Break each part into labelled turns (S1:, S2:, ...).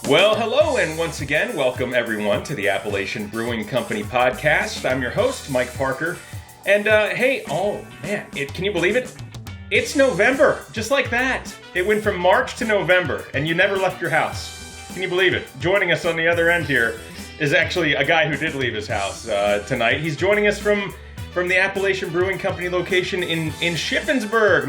S1: Well, hello, and once again, welcome everyone to the Appalachian Brewing Company podcast. I'm your host, Mike Parker, and can you believe it? It's November, just like that. It went from March to November, and you never left your house. Can you believe it? Joining us on the other end here is actually a guy who did leave his house tonight. He's joining us from the Appalachian Brewing Company location in Shippensburg,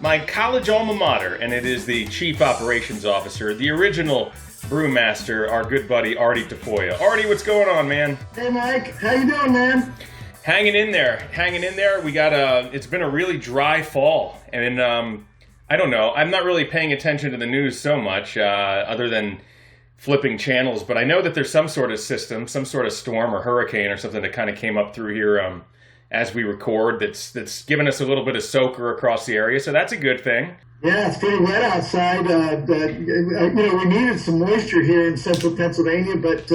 S1: my college alma mater, and it is the Chief Operations Officer, the original brewmaster, our good buddy Artie Tafoya. Artie, what's going on, man?
S2: Hey, Mike. How you doing, man?
S1: Hanging in there. We got it's been a really dry fall, and I don't know. I'm not really paying attention to the news so much, other than flipping channels. But I know that there's some sort of system, some sort of storm or hurricane or something that kind of came up through here as we record. That's given us a little bit of soaker across the area, so that's a good thing.
S2: Yeah, it's pretty wet outside. We needed some moisture here in central Pennsylvania, but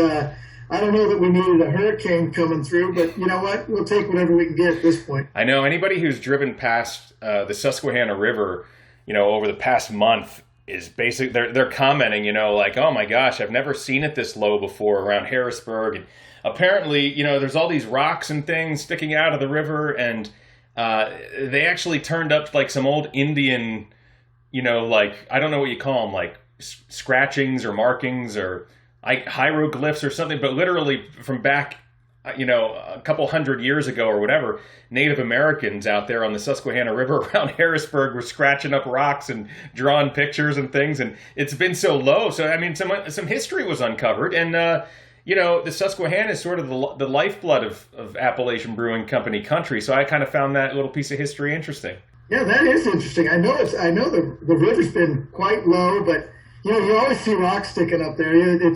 S2: I don't know that we needed a hurricane coming through. But you know what? We'll take whatever we can get at this point.
S1: I know anybody who's driven past the Susquehanna River, over the past month is basically they're commenting, like, oh my gosh, I've never seen it this low before around Harrisburg. And apparently, there's all these rocks and things sticking out of the river, and they actually turned up like some old Indian, like, I don't know what you call them, like scratchings or markings or hieroglyphs or something, but literally from back, a couple hundred years ago or whatever, Native Americans out there on the Susquehanna River around Harrisburg were scratching up rocks and drawing pictures and things, and it's been so low. So, I mean, some history was uncovered, and the Susquehanna is sort of the lifeblood of Appalachian Brewing Company country. So I kind of found that little piece of history interesting.
S2: Yeah, that is interesting. I know the river's been quite low, but you always see rocks sticking up there.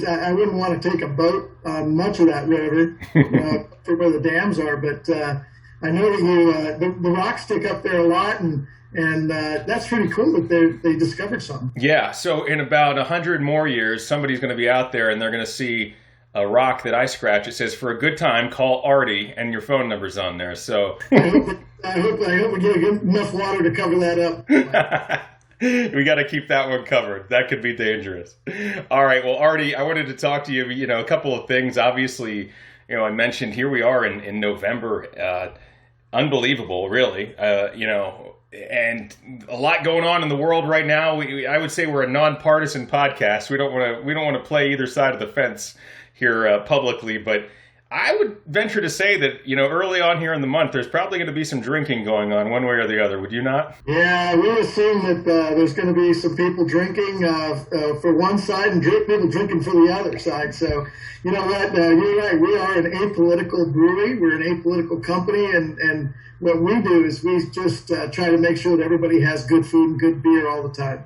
S2: I wouldn't want to take a boat on much of that river for where the dams are, but I know that the rocks stick up there a lot, and that's pretty cool that they discovered something.
S1: Yeah, so in about 100 more years, somebody's going to be out there and they're going to see a rock that I scratch. It says, "For a good time, call Artie," and your phone number's on there. So
S2: I hope we get enough water to cover that up.
S1: We got to keep that one covered. That could be dangerous. All right. Well, Artie, I wanted to talk to you, a couple of things. Obviously, I mentioned here we are in November. Unbelievable, really. And a lot going on in the world right now. I would say we're a nonpartisan podcast. We don't want to play either side of the fence here publicly, but I would venture to say that, early on here in the month, there's probably going to be some drinking going on one way or the other. Would you not?
S2: Yeah, we assume that there's going to be some people drinking for one side and people drinking for the other side. So, you know what? You're right. We are an apolitical brewery. We're an apolitical company. And what we do is we just try to make sure that everybody has good food and good beer all the time.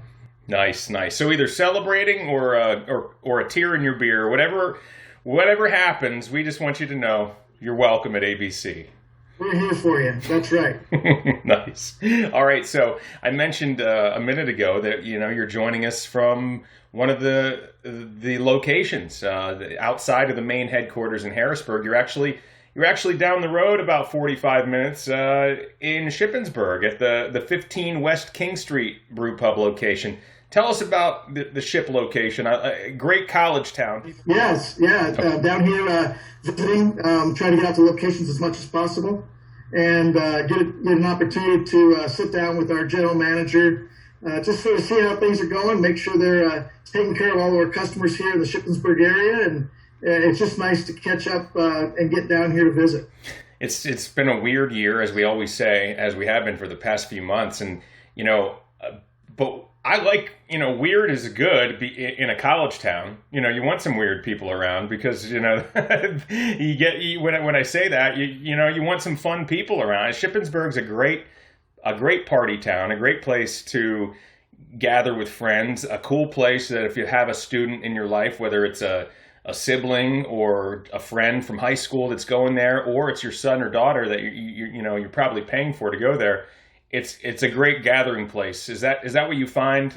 S1: Nice. So either celebrating or a tear in your beer, whatever happens, we just want you to know you're welcome at ABC.
S2: We're here for you. That's right.
S1: Nice. All right. So I mentioned a minute ago that, you're joining us from one of the locations outside of the main headquarters in Harrisburg. You're actually down the road about 45 minutes in Shippensburg at the 15 West King Street Brew Pub location. Tell us about the Ship location, a great college town.
S2: Yes, yeah. Okay. Down here visiting, trying to get out to locations as much as possible, and get an opportunity to sit down with our general manager, just sort of see how things are going, make sure they're taking care of all of our customers here in the Shippensburg area, and it's just nice to catch up and get down here to visit.
S1: It's been a weird year, as we always say, as we have been for the past few months, and but I like, weird is good in a college town. You want some weird people around because, when I say that, you want some fun people around. Shippensburg's a great party town, a great place to gather with friends, a cool place that if you have a student in your life, whether it's a sibling or a friend from high school that's going there, or it's your son or daughter that you're probably paying for to go there, it's a great gathering place. Is that what you find,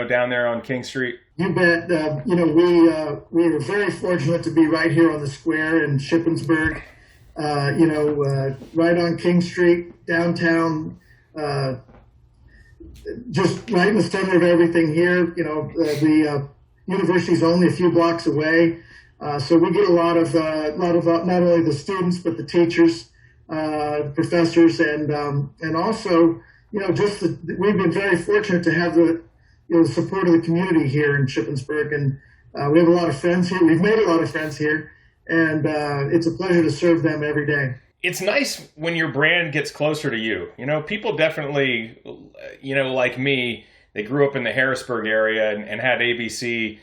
S1: down there on King Street?
S2: You bet. We were very fortunate to be right here on the square in Shippensburg, right on King Street, downtown, just right in the center of everything here. The university's only a few blocks away. So we get a lot of not only the students, but the teachers, professors, and also, we've been very fortunate to have the support of the community here in Shippensburg. And we have a lot of friends here. We've made a lot of friends here, and it's a pleasure to serve them every day.
S1: It's nice when your brand gets closer to you. People definitely, like me, they grew up in the Harrisburg area and had ABC,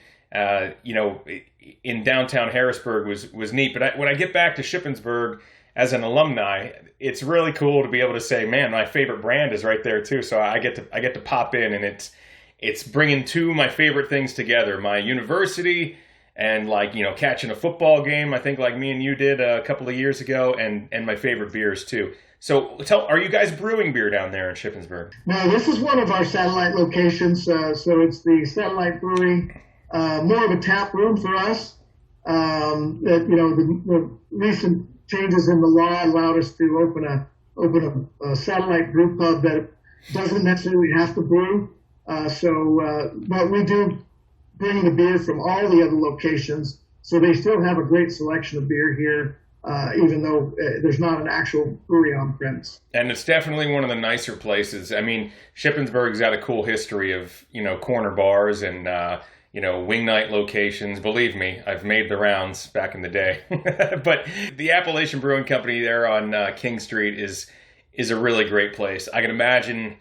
S1: in downtown Harrisburg was neat. But when I get back to Shippensburg as an alumni, it's really cool to be able to say, man, my favorite brand is right there too. So I get to pop in, and it's bringing two of my favorite things together: my university and catching a football game, I think like me and you did a couple of years ago, and my favorite beers too. So are you guys brewing beer down there in Shippensburg?
S2: No, this is one of our satellite locations. So it's the Satellite Brewery, more of a tap room for us. The recent changes in the law allowed us to open a satellite brew pub that doesn't necessarily have to brew. But we do bring the beer from all the other locations, so they still have a great selection of beer here, even though there's not an actual brewery on premise.
S1: And it's definitely one of the nicer places. I mean, Shippensburg's got a cool history of, corner bars and, wing night locations. Believe me, I've made the rounds back in the day. But the Appalachian Brewing Company there on King Street is a really great place. I can imagine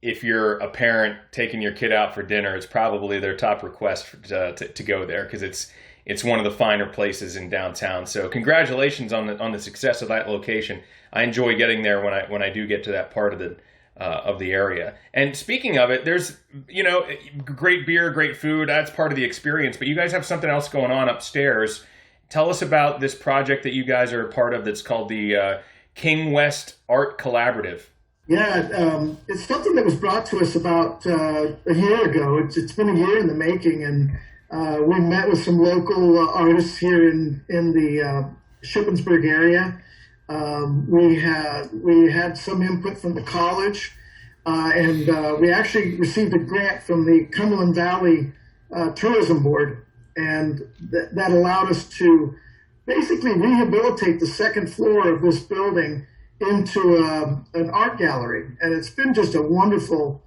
S1: if you're a parent taking your kid out for dinner, it's probably their top request to go there, because it's one of the finer places in downtown. So congratulations on the success of that location. I enjoy getting there when I do get to that part of the area. And speaking of it, there's great beer, great food. That's part of the experience. But you guys have something else going on upstairs. Tell us about this project that you guys are a part of that's called the King West Art Collaborative.
S2: Yeah, it's something that was brought to us about a year ago. It's been a year in the making, and we met with some local artists here in the Shippensburg area. We had some input from the college, and we actually received a grant from the Cumberland Valley Tourism Board, and that allowed us to basically rehabilitate the second floor of this building into an art gallery. And it's been just a wonderful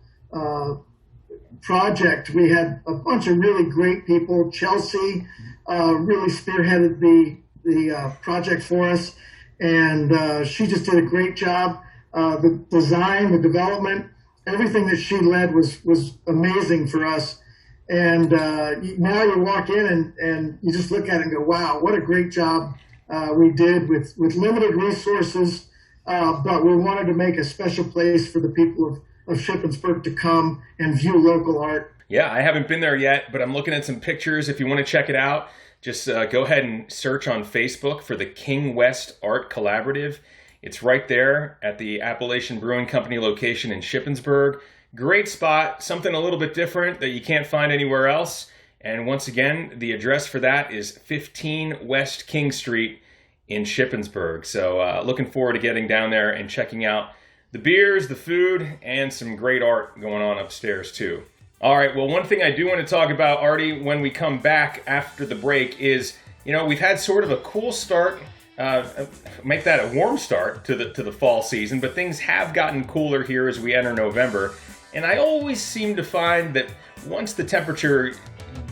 S2: project. We had a bunch of really great people. Chelsea really spearheaded the project for us, and she just did a great job. The design, the development, everything that she led was amazing for us. And now you walk in and you just look at it and go, wow, what a great job we did with limited resources. But we wanted to make a special place for the people of Shippensburg to come and view local art.
S1: Yeah, I haven't been there yet, but I'm looking at some pictures. If you want to check it out, just go ahead and search on Facebook for the King West Art Collaborative. It's right there at the Appalachian Brewing Company location in Shippensburg. Great spot, something a little bit different that you can't find anywhere else. And once again, the address for that is 15 West King Street in Shippensburg. So looking forward to getting down there and checking out the beers, the food, and some great art going on upstairs too. All right, well, one thing I do want to talk about, Artie, when we come back after the break is, we've had sort of a cool start, make that a warm start to the fall season, but things have gotten cooler here as we enter November. And I always seem to find that once the temperature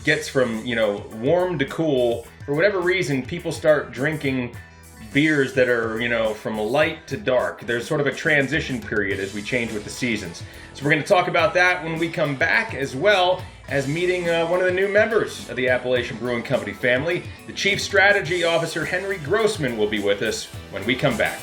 S1: gets from, warm to cool, for whatever reason, people start drinking beers that are, from light to dark. There's sort of a transition period as we change with the seasons. So we're going to talk about that when we come back, as well as meeting one of the new members of the Appalachian Brewing Company family. The Chief Strategy Officer, Henry Grossman, will be with us when we come back.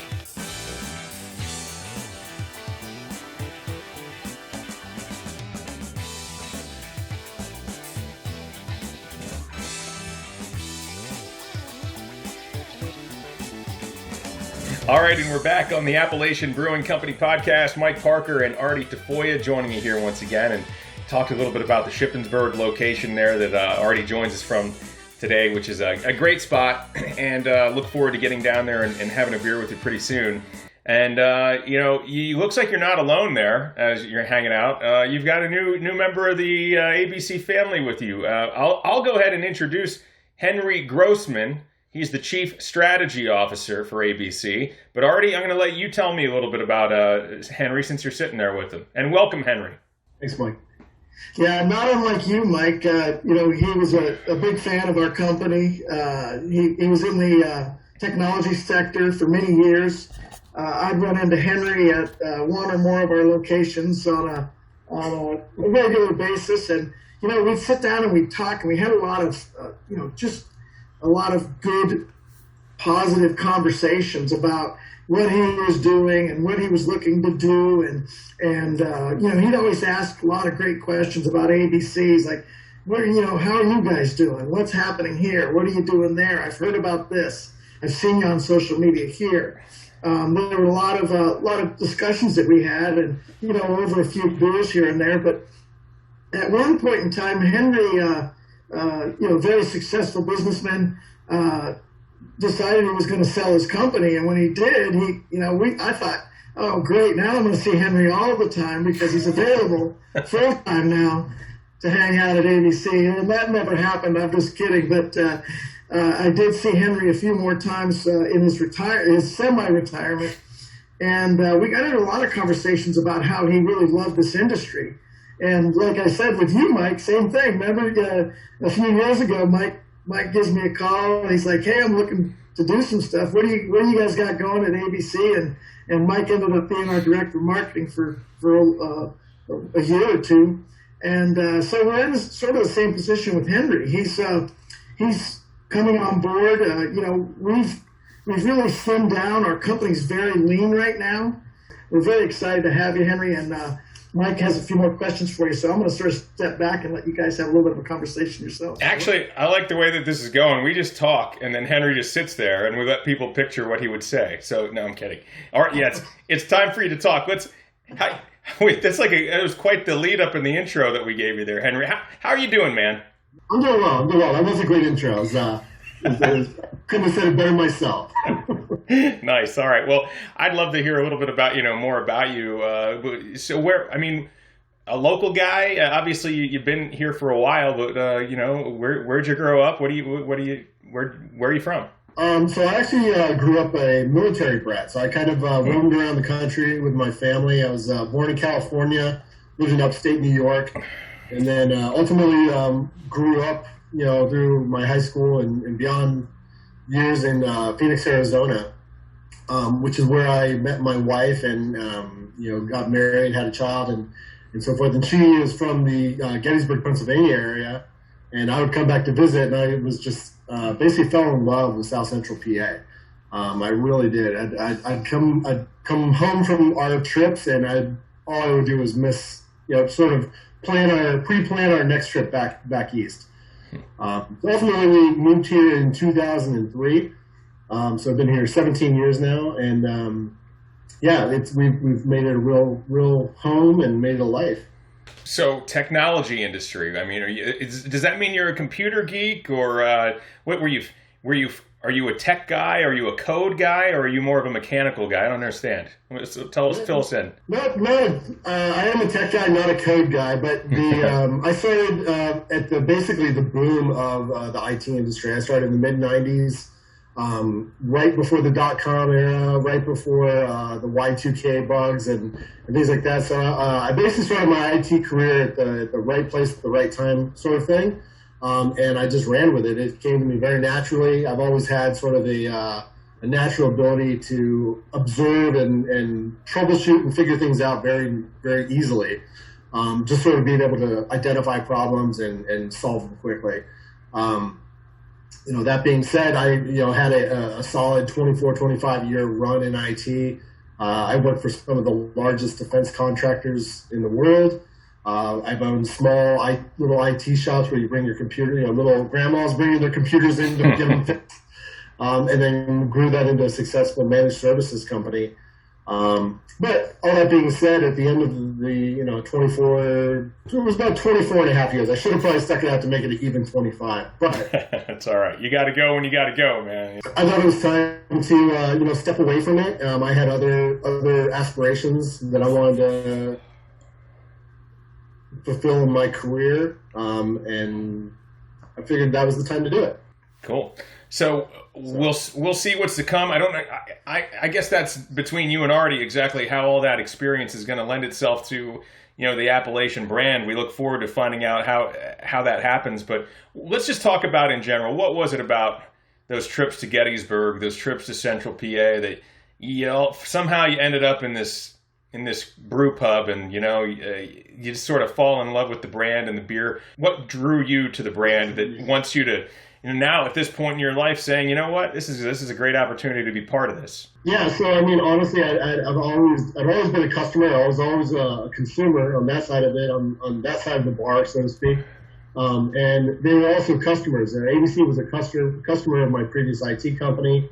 S1: All right, and we're back on the Appalachian Brewing Company podcast. Mike Parker and Artie Tafoya joining you here once again, and talked a little bit about the Shippensburg location there that Artie joins us from today, which is a great spot, and look forward to getting down there and having a beer with you pretty soon. And you looks like you're not alone there as you're hanging out. You've got a new member of the ABC family with you. I'll go ahead and introduce Henry Grossman. He's the Chief Strategy Officer for ABC. But Artie, I'm going to let you tell me a little bit about Henry since you're sitting there with him. And welcome, Henry.
S2: Thanks, Mike. Yeah, not unlike you, Mike. He was a big fan of our company. He was in the technology sector for many years. I'd run into Henry at one or more of our locations on a regular basis, and we'd sit down and we'd talk, and we had a lot of just a lot of good, positive conversations about what he was doing and what he was looking to do, and he'd always ask a lot of great questions about ABCs, like, how are you guys doing? What's happening here? What are you doing there? I've heard about this. I've seen you on social media here. There were a lot of discussions that we had, and over a few beers here and there. But at one point in time, Henry, very successful businessman, decided he was going to sell his company. And when he did, I thought, oh great, now I'm going to see Henry all the time because he's available full time now to hang out at ABC. And that never happened. I'm just kidding, but. I did see Henry a few more times in his semi-retirement, and we got into a lot of conversations about how he really loved this industry. And like I said with you, Mike, same thing. Remember a few years ago, Mike gives me a call, and he's like, "Hey, I'm looking to do some stuff. What do you guys got going at ABC?" And Mike ended up being our director of marketing for a year or two. And so we're in sort of the same position with Henry. He's coming on board. We've really slimmed down. Our company's very lean right now. We're very excited to have you, Henry, and Mike has a few more questions for you, so I'm going to sort of step back and let you guys have a little bit of a conversation yourself.
S1: Actually, I like the way that this is going. We just talk, and then Henry just sits there, and we let people picture what he would say. So, no, I'm kidding. All right, yeah, it's time for you to talk. It was quite the lead up in the intro that we gave you there, Henry. How are you doing, man?
S3: I'm doing well. That was a great intro. Couldn't have said it better myself.
S1: Nice. All right. Well, I'd love to hear a little bit about, more about you. A local guy, obviously you've been here for a while, but, where'd you grow up? Where are you from?
S3: So I actually grew up a military brat. So I kind of roamed around the country with my family. I was born in California, lived in upstate New York. And then ultimately grew up, through my high school and beyond years in Phoenix, Arizona, which is where I met my wife and, got married, had a child, and so forth. And she is from the Gettysburg, Pennsylvania area. And I would come back to visit, and I was just basically fell in love with South Central PA. I really did. I'd come home from our trips, and all I would do was miss, sort of pre-plan our next trip back east. Ultimately, we moved here in 2003. So I've been here 17 years now, and we've made it a real home and made it a life.
S1: So, technology industry. I mean, does that mean you're a computer geek, or what were you? Are you a tech guy? Are you a code guy? Or are you more of a mechanical guy? I don't understand. So fill us in.
S3: No. I am a tech guy, not a code guy. But I started at basically the boom of the IT industry. I started in the mid '90s, right before the .com era, right before the Y2K bugs and things like that. So I basically started my IT career at the right place at the right time, sort of thing. And I just ran with it. It came to me very naturally. I've always had sort of a natural ability to observe and troubleshoot and figure things out very, very easily. Just sort of being able to identify problems and solve them quickly. That being said, I had a solid 24, 25-year run in IT. I worked for some of the largest defense contractors in the world. I've owned small little IT shops where you bring your computer, little grandmas bringing their computers in to get them fixed, and then grew that into a successful managed services company. But all that being said, at the end of the 24, it was about 24 and a half years. I should have probably stuck it out to make it an even 25. But
S1: That's all right. You got to go when you got to go, man.
S3: I thought it was time to step away from it. I had other aspirations that I wanted to fulfill in my career, and I figured that was the time to do it.
S1: Cool. So we'll see what's to come. I don't know. I guess that's between you and Artie exactly how all that experience is going to lend itself to the Appalachian brand. We look forward to finding out how that happens. But let's just talk about in general. What was it about those trips to Gettysburg, those trips to Central PA that somehow you ended up in this brew pub, and you just sort of fall in love with the brand and the beer? What drew you to the brand that wants you to now at this point in your life saying, you know what, this is a great opportunity to be part of this?
S3: Yeah, so I mean, honestly, I've always been a customer. I was always a consumer on that side of it, on that side of the bar, so to speak. And they were also customers. ABC was a customer of my previous IT company,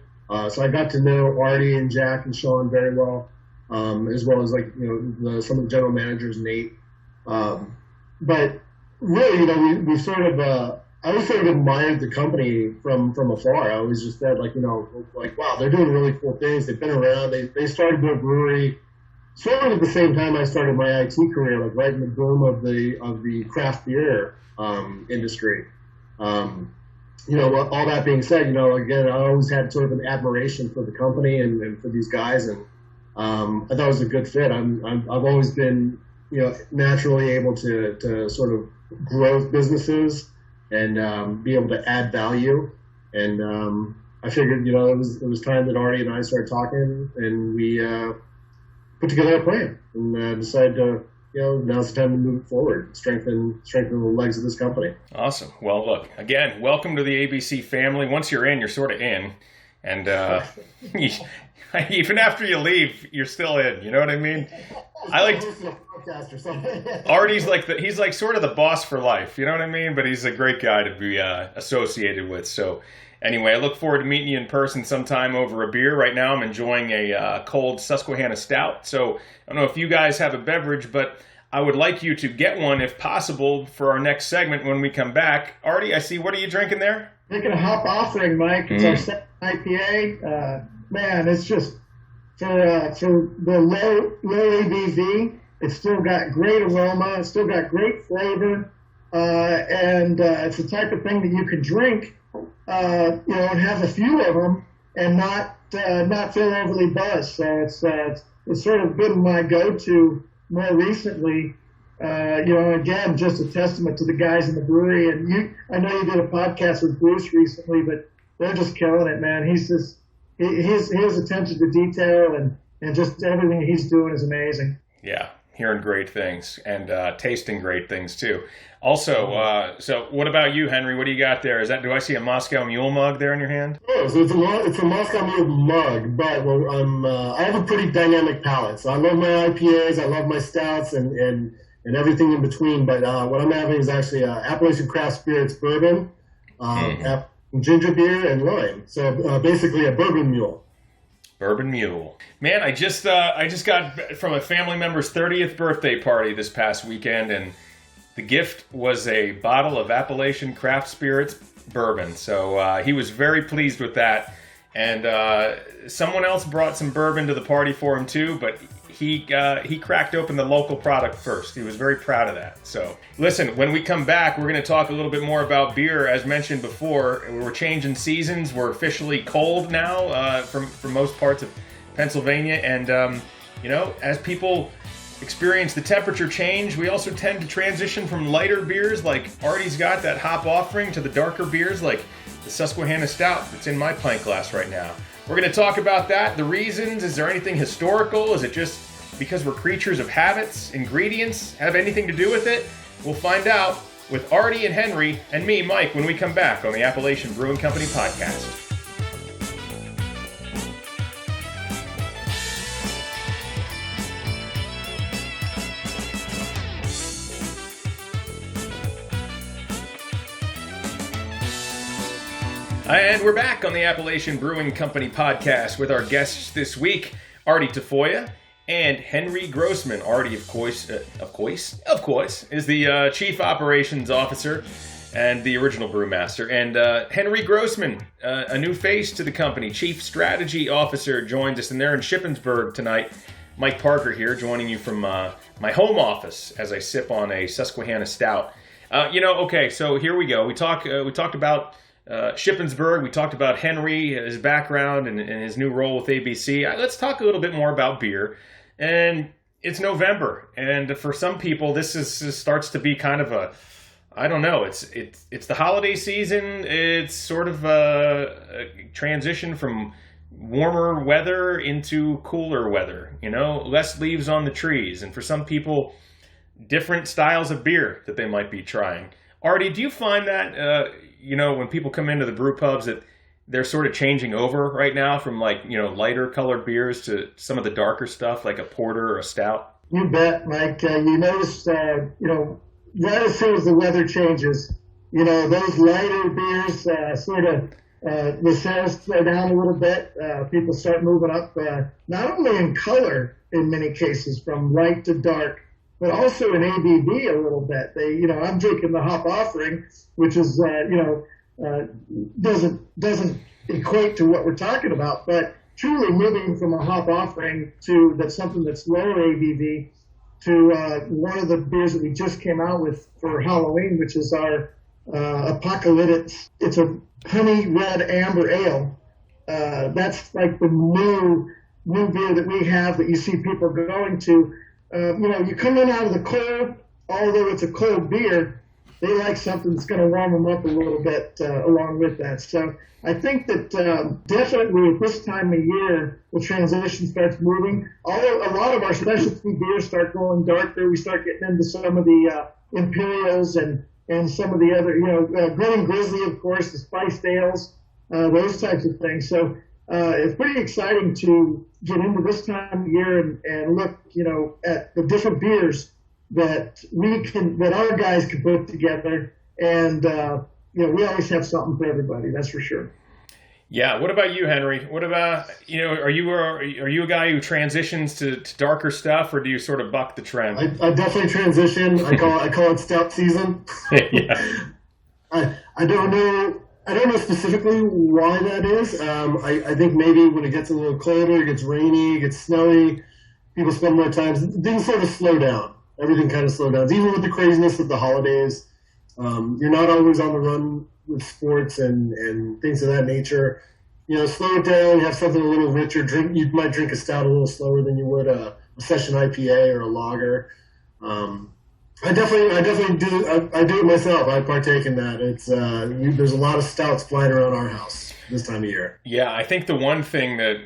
S3: so I got to know Artie and Jack and Sean very well, as well as some of the general managers, Nate. But really, we sort of. I always sort of admired the company from afar. I always just said, wow, they're doing really cool things. They've been around. They started their brewery sort of at the same time I started my IT career, right in the boom of the craft beer industry. All that being said, again, I always had sort of an admiration for the company and for these guys, and I thought it was a good fit. I've always been, naturally able to sort of grow businesses and be able to add value. And I figured, it was time that Artie and I started talking, and we put together a plan and decided to, now's the time to move it forward, strengthen the legs of this company.
S1: Awesome. Well, look, again, welcome to the ABC family. Once you're in, you're sort of in. And even after you leave, you're still in. You know what I mean? Artie's he's like sort of the boss for life. You know what I mean? But he's a great guy to be associated with. So anyway, I look forward to meeting you in person sometime over a beer. Right now I'm enjoying a cold Susquehanna Stout. So I don't know if you guys have a beverage, but I would like you to get one if possible for our next segment when we come back. Artie, I see. What are you drinking there?
S2: Drinking a hop offering, Mike. It's our second IPA. Man, it's just for the low ABV. It's still got great aroma. It's still got great flavor, and it's the type of thing that you could drink, and have a few of them and not feel overly buzzed. So it's sort of been my go-to more recently. Again, just a testament to the guys in the brewery. And I know you did a podcast with Bruce recently, but they're just killing it, man. His attention to detail and just everything he's doing is amazing.
S1: Yeah, hearing great things and tasting great things too. Also, so what about you, Henry? What do you got there? Do I see a Moscow Mule mug there in your hand?
S3: Yeah, so it's a Moscow Mule mug, but I have a pretty dynamic palate. So I love my IPAs, I love my stouts, and everything in between. But what I'm having is actually Appalachian Craft Spirits bourbon, ginger beer, and lime. So basically a bourbon mule.
S1: Bourbon Mule. Man, I just got from a family member's 30th birthday party this past weekend, and the gift was a bottle of Appalachian Craft Spirits bourbon. So he was very pleased with that. And someone else brought some bourbon to the party for him too, but he cracked open the local product first. He was very proud of that. So listen, when we come back, we're going to talk a little bit more about beer. As mentioned before, we're changing seasons. We're officially cold now for most parts of Pennsylvania. And, as people experience the temperature change, we also tend to transition from lighter beers like Artie's got that hop offering to the darker beers like the Susquehanna Stout that's in my pint glass right now. We're going to talk about that, the reasons. Is there anything historical? Is it just because we're creatures of habits? Ingredients have anything to do with it? We'll find out with Artie and Henry and me, Mike, when we come back on the Appalachian Brewing Company podcast. And we're back on the Appalachian Brewing Company podcast with our guests this week, Artie Tafoya, and Henry Grossman. Artie, of course, is the Chief Operations Officer and the original brewmaster. And Henry Grossman, a new face to the company, Chief Strategy Officer, joins us. And they're in Shippensburg tonight. Mike Parker here, joining you from my home office as I sip on a Susquehanna Stout. Okay, so here we go. We talked about Shippensburg. We talked about Henry, his background, and his new role with ABC. Let's talk a little bit more about beer. And it's November, and for some people, this starts to be kind of I don't know. It's the holiday season. It's sort of a transition from warmer weather into cooler weather. Less leaves on the trees, and for some people, different styles of beer that they might be trying. Artie, do you find that when people come into the brew pubs that they're sort of changing over right now from lighter colored beers to some of the darker stuff like a porter or a stout?
S2: You bet, Mike. You notice, right as soon as the weather changes, those lighter beers the sales slow down a little bit. People start moving up, not only in color in many cases from light to dark, but also in ABV a little bit. I'm drinking the hop offering, which is, doesn't equate to what we're talking about, but truly moving from a hop offering to something that's lower ABV to one of the beers that we just came out with for Halloween, which is our Apocalyptic. It's a honey red amber ale. That's like the new beer that we have that you see people going to. You come in out of the cold, although it's a cold beer, they like something that's going to warm them up a little bit along with that. So I think that definitely at this time of year, the transition starts moving. Although a lot of our specialty beers start going darker, we start getting into some of the Imperials and some of the other, Glen and Grizzly, of course, the spiced ales, those types of things. So it's pretty exciting to get into this time of year and look, at the different beers that our guys can put together, and we always have something for everybody. That's for sure.
S1: Yeah. What about you, Henry? What about are you a guy who transitions to darker stuff, or do you sort of buck the trend?
S3: I definitely transition. I call it stout season.
S1: Yeah.
S3: I don't know specifically why that is. I think maybe when it gets a little colder, it gets rainy, it gets snowy, people spend more time. Things sort of slow down. Everything kind of slows down. Even with the craziness of the holidays, you're not always on the run with sports and things of that nature. Slow it down, have something a little richer. You might drink a stout a little slower than you would a session IPA or a lager. I definitely do. I do it myself. I partake in that. It's there's a lot of stouts flying around our house this time of year.
S1: Yeah, I think the one thing that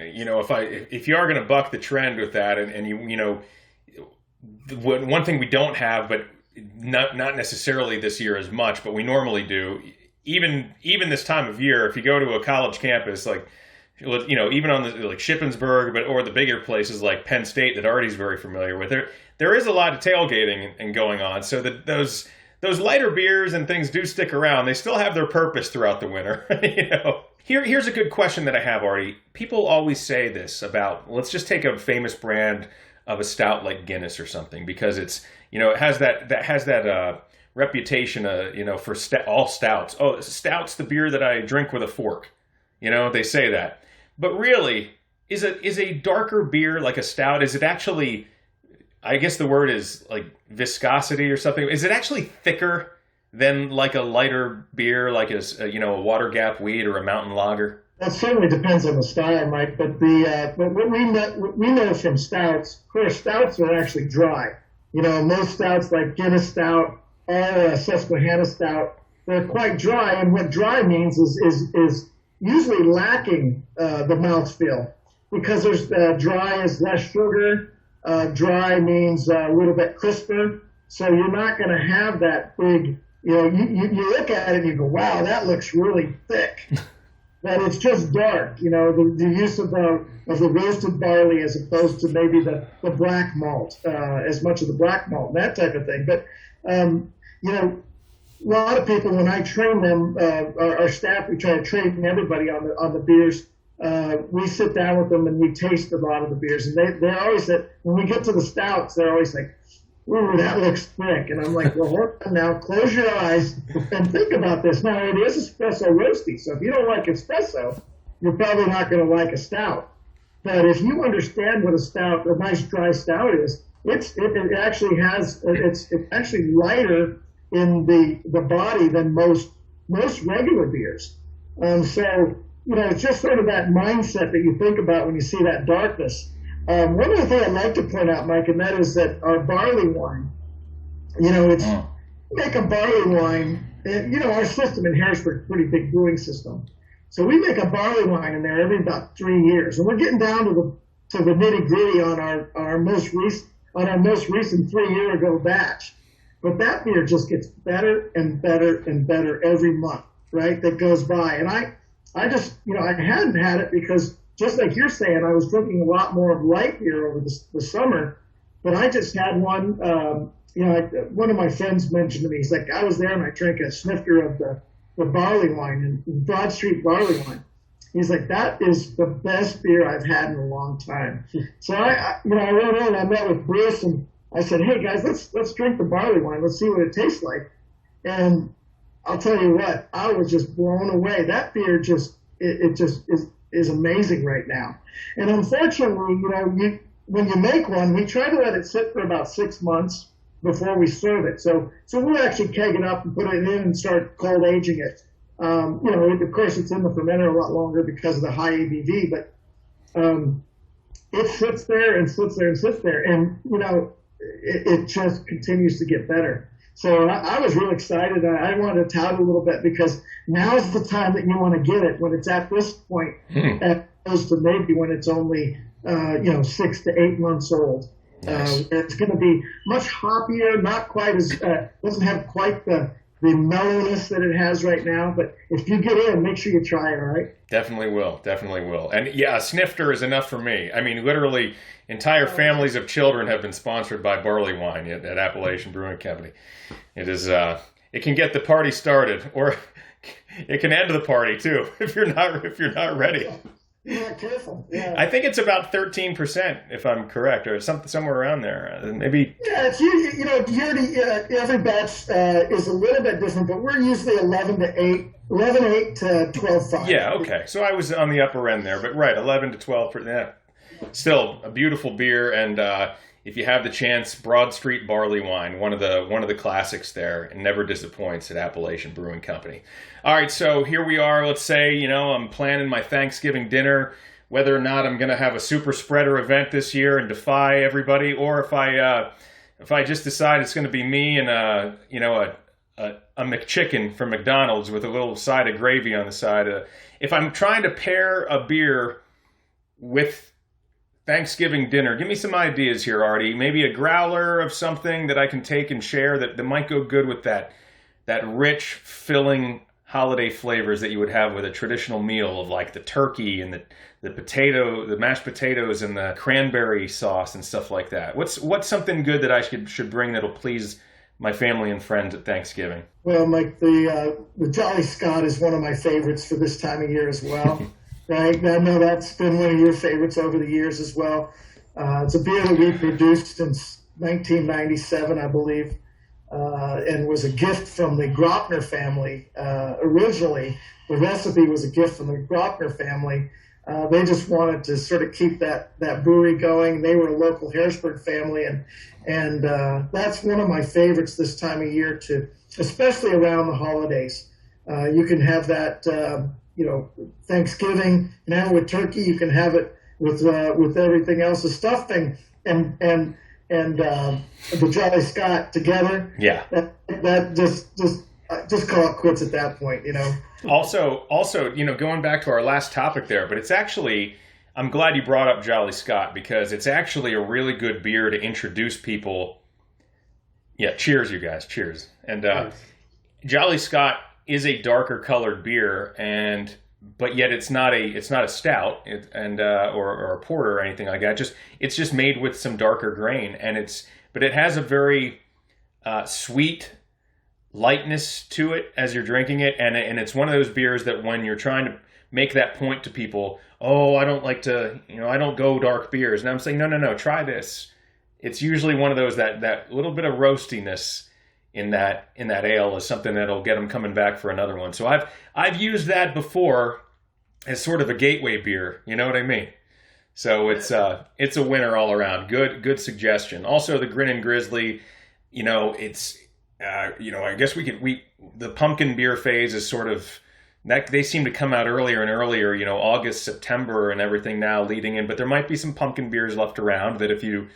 S1: if you are going to buck the trend with that, and one thing we don't have, but not necessarily this year as much, but we normally do. Even this time of year, if you go to a college campus, even on the Shippensburg, or the bigger places like Penn State that Artie's very familiar with, there is a lot of tailgating and going on. So that those lighter beers and things do stick around. They still have their purpose throughout the winter. Here's a good question that I have, Artie. People always say this about, let's just take a famous brand of a stout like Guinness or something, because it's it has that reputation for all stouts. Oh, stout's the beer that I drink with a fork. They say that, but really, is a darker beer like a stout? Is it actually? I guess the word is like viscosity or something. Is it actually thicker than like a lighter beer, like a Water Gap Wheat or a Mountain Lager?
S2: That certainly depends on the style, Mike. But what we know from stouts, of course, stouts are actually dry. Most stouts like Guinness Stout or a Susquehanna Stout, they're quite dry. And what dry means is usually lacking the mouthfeel, because there's dry is less sugar. Dry means a little bit crisper. So you're not going to have that big. You look at it and you go, wow, that looks really thick. But it's just dark, the use of the roasted barley as opposed to maybe the black malt, as much of the black malt, and that type of thing. But, a lot of people, when I train them, our staff, we try to train everybody on the beers. we sit down with them and we taste a lot of the beers, and they're always when we get to the stouts, they're always like, "Ooh, that looks thick," and I'm like, "Well, hold on now, close your eyes and think about this." Now, it is espresso roasty, so if you don't like espresso, you're probably not going to like a stout. But if you understand what a nice dry stout is, it actually has it's actually lighter in the body than most regular beers. So it's just sort of that mindset that you think about when you see that darkness. One other thing I'd like to point out, Mike, and that is that our barley wine, we make a barley wine, and, our system in Harrisburg is a pretty big brewing system. So we make a barley wine in there every about 3 years, and we're getting down to the nitty gritty on our most recent 3-year ago batch. But that beer just gets better and better and better every month, right? That goes by, and I just I hadn't had it because just like you're saying, I was drinking a lot more of light beer over the summer, but I just had one. One of my friends mentioned to me, he's like, I was there and I drank a snifter of the barley wine and Broad Street barley wine. He's like, that is the best beer I've had in a long time. So I went in and I met with Bruce and I said, hey guys, let's drink the barley wine. Let's see what it tastes like. And I'll tell you what, I was just blown away. That beer just is amazing right now. And unfortunately, when you make one, we try to let it sit for about 6 months before we serve it. So we'll actually keg it up and put it in and start cold aging it. Of course, it's in the fermenter a lot longer because of the high ABV, but it sits there and sits there and sits there, and it just continues to get better. So I was really excited. I wanted to tout it a little bit because now's the time that you want to get it, when it's at this point, as opposed to maybe when it's only 6 to 8 months old.
S1: Nice.
S2: It's going to be much hoppier, not quite as doesn't have quite the mellowness that it has right now. But if you get in, make sure you try it. All right.
S1: Definitely will. And yeah, a snifter is enough for me. I mean, literally, entire families of children have been sponsored by barley wine at Appalachian Brewing Company. It is it can get the party started, or it can end the party too if you're not ready.
S2: Yeah, careful. Yeah.
S1: I think it's about 13%, if I'm correct, or somewhere around there. Maybe.
S2: Yeah, it's usually, every batch is a little bit different, but we're usually 11.8 to 12.5.
S1: Yeah, okay. So I was on the upper end there, but right, 11 to 12%. Yeah. Still a beautiful beer, and if you have the chance, Broad Street barley wine, one of the classics there, and never disappoints at Appalachian Brewing Company. All right, so here we are. Let's say I'm planning my Thanksgiving dinner, whether or not I'm going to have a super spreader event this year and defy everybody, or if I just decide it's going to be me and a McChicken from McDonald's with a little side of gravy on the side. If I'm trying to pair a beer with Thanksgiving dinner, give me some ideas here, Artie. Maybe a growler of something that I can take and share that might go good with that rich, filling holiday flavors that you would have with a traditional meal of like the turkey and the mashed potatoes and the cranberry sauce and stuff like that. What's something good that I should bring that'll please my family and friends at Thanksgiving?
S2: Well, Mike, the Jolly Scott is one of my favorites for this time of year as well. Right? I know that's been one of your favorites over the years as well. It's a beer that we produced since 1997, I believe, and was a gift from the Grossman family. Originally, the recipe was a gift from the Grossman family. They just wanted to sort of keep that brewery going. They were a local Harrisburg family, and that's one of my favorites this time of year, especially around the holidays. You can have that. Thanksgiving, you can have it with turkey. You can have it with everything else, the stuffing and the Jolly Scott together.
S1: Yeah,
S2: that just call it quits at that point.
S1: Also, going back to our last topic there, but it's actually, I'm glad you brought up Jolly Scott because it's actually a really good beer to introduce people. Yeah, cheers, you guys, cheers. And Jolly Scott is a darker colored beer, but yet it's not a stout or a porter or anything like that. It's just made with some darker grain, but it has a very sweet lightness to it as you're drinking it, and it's one of those beers that when you're trying to make that point to people. Oh, I don't like to, I don't go dark beers. And I'm saying, no, try this. It's usually one of those that little bit of roastiness in that ale is something that'll get them coming back for another one. So I've used that before as sort of a gateway beer. You know what I mean? So it's a winner all around. Good suggestion. Also, the Grin and Grizzly, it's I guess the pumpkin beer phase is sort of that they seem to come out earlier and earlier. August, September, and everything now leading in. But there might be some pumpkin beers left around that if you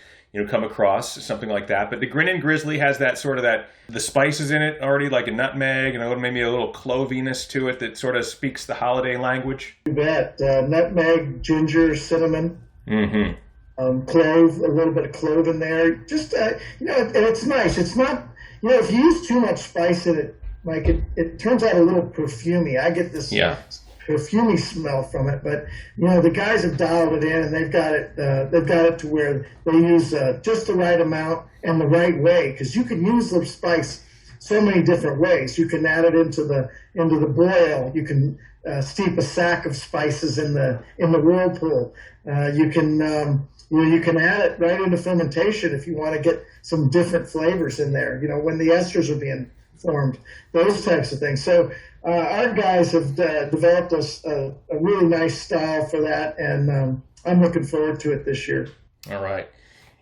S1: come across something like that. But the Grin and Grizzly has that sort of the spices in it already, like a nutmeg and maybe a little cloviness to it that sort of speaks the holiday language.
S2: You bet. Nutmeg, ginger, cinnamon, clove, a little bit of clove in there. Just, and it's nice. It's not, if you use too much spice in it, Mike, it turns out a little perfumey. I get this perfumey smell from it, but the guys have dialed it in, and they've got it to where they use just the right amount and the right way, because you can use the spice so many different ways. You can add it into the boil. You can steep a sack of spices in the whirlpool. You can add it right into fermentation if you want to get some different flavors in there. When the esters are being formed, those types of things. So our guys have developed a really nice style for that, and I'm looking forward to it this year.
S1: All right.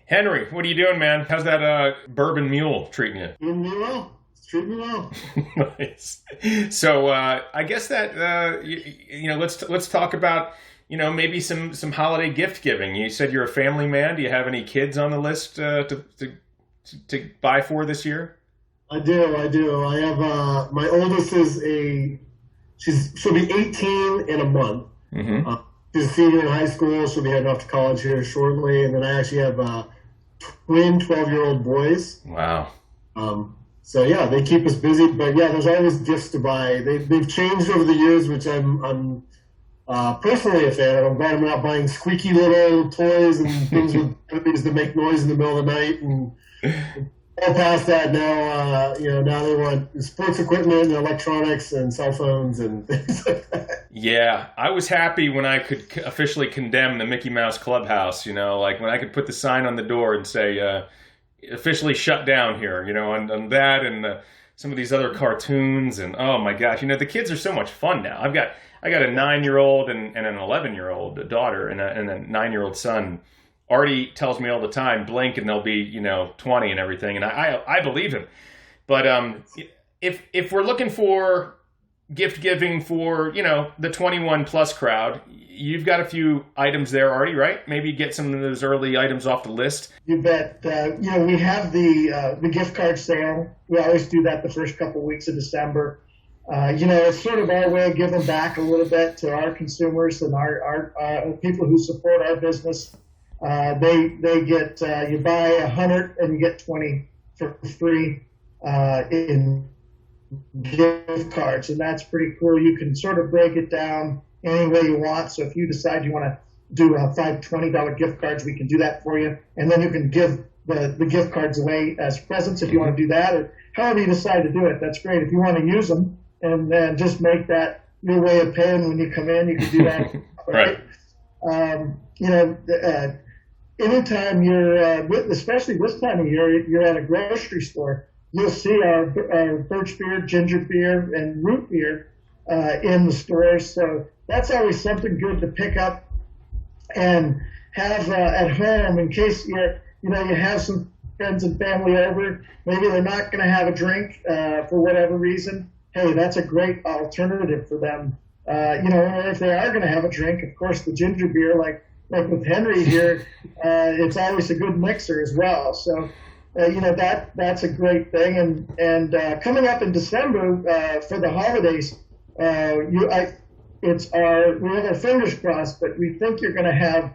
S1: Henry, what are you doing, man? How's that bourbon mule treating you?
S3: Treating me well. It's treating me well.
S1: Nice. So I guess that, let's talk about, maybe some holiday gift giving. You said you're a family man. Do you have any kids on the list to buy for this year?
S3: I do. I have my oldest she'll be 18 in a month.
S1: Mm-hmm.
S3: She's a senior in high school. She'll be heading off to college here shortly. And then I actually have twin 12-year-old boys.
S1: Wow.
S3: So yeah, they keep us busy. But yeah, there's always gifts to buy. They've changed over the years, which I'm personally a fan of. I'm glad I'm not buying squeaky little toys and things with babies that make noise in the middle of the night and. All past that now, now they want sports equipment and electronics and cell phones and things like that.
S1: Yeah, I was happy when I could officially condemn the Mickey Mouse Clubhouse, like when I could put the sign on the door and say, officially shut down here, and that and some of these other cartoons. And oh my gosh, the kids are so much fun now. I got a 9-year-old and an 11-year-old daughter and a 9-year-old son. Artie tells me all the time, blink and they'll be, 20 and everything. And I believe him. But if we're looking for gift giving for, the 21 plus crowd, you've got a few items there, Artie, right? Maybe get some of those early items off the list.
S2: You bet. We have the gift card sale. We always do that the first couple of weeks of December. It's sort of our way of giving back a little bit to our consumers and our people who support our business. They get, you buy 100 and you get 20 for free in gift cards, and that's pretty cool. You can sort of break it down any way you want. So if you decide you want to do $5 $20 gift cards, we can do that for you, and then you can give the gift cards away as presents if you want to do that, or however you decide to do it. That's great. If you want to use them and then just make that your way of paying when you come in, you can do that.
S1: Right.
S2: Anytime you're, especially this time of year, you're at a grocery store, you'll see our birch beer, ginger beer, and root beer in the stores. So that's always something good to pick up and have at home in case you have some friends and family over. Maybe they're not going to have a drink for whatever reason. Hey, that's a great alternative for them. Or if they are going to have a drink, of course, the ginger beer, like with Henry here, it's always a good mixer as well. So, that's a great thing. And coming up in December for the holidays, we have our fingers crossed, but we think you're going to have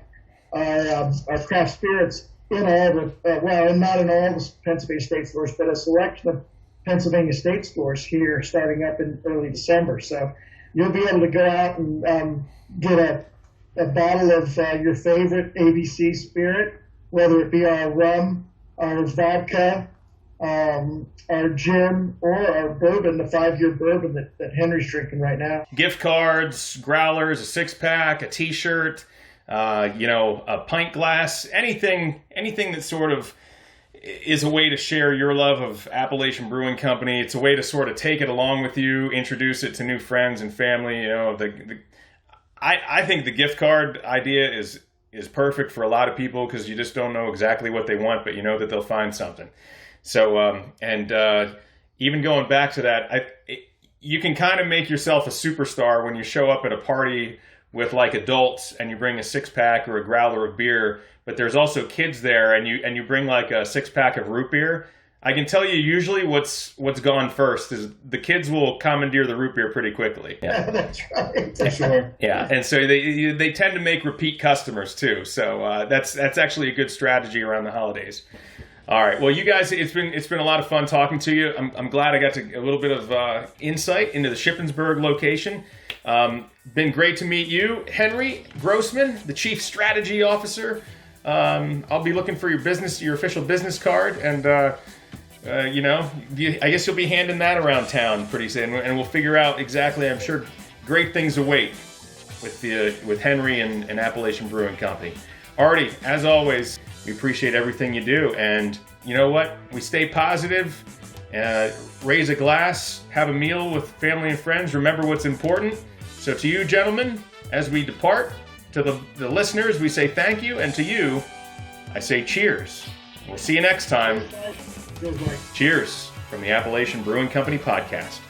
S2: our craft spirits in all the, not in all the Pennsylvania state stores, but a selection of Pennsylvania state stores here starting up in early December. So you'll be able to go out and get a bottle of your favorite ABC spirit, whether it be our rum, our vodka, our gin or our bourbon, the 5-year bourbon that Henry's drinking right now.
S1: Gift cards, growlers, a 6-pack, a T-shirt, a pint glass, anything that sort of is a way to share your love of Appalachian Brewing Company. It's a way to sort of take it along with you, introduce it to new friends and family. I think the gift card idea is perfect for a lot of people because you just don't know exactly what they want, but you know that they'll find something. So, even going back to that, you can kind of make yourself a superstar when you show up at a party with like adults and you bring a 6-pack or a growler of beer, but there's also kids there and you bring like a 6-pack of root beer. I can tell you usually what's gone first is the kids will commandeer the root beer pretty quickly.
S2: Yeah, that's right.
S3: For sure.
S1: Yeah, and so they tend to make repeat customers too. So that's actually a good strategy around the holidays. All right, well, you guys, it's been a lot of fun talking to you. I'm glad I got a little bit of insight into the Shippensburg location. Been great to meet you, Henry Grossman, the Chief Strategy Officer. I'll be looking for your official business card, and I guess you'll be handing that around town pretty soon, and we'll figure out exactly. I'm sure great things await with Henry and Appalachian Brewing Company. Artie, as always, we appreciate everything you do, and you know what? We stay positive, raise a glass, have a meal with family and friends. Remember what's important. So to you, gentlemen, as we depart, to the listeners, we say thank you, and to you, I say cheers. We'll see you next time. Cheers from the Appalachian Brewing Company podcast.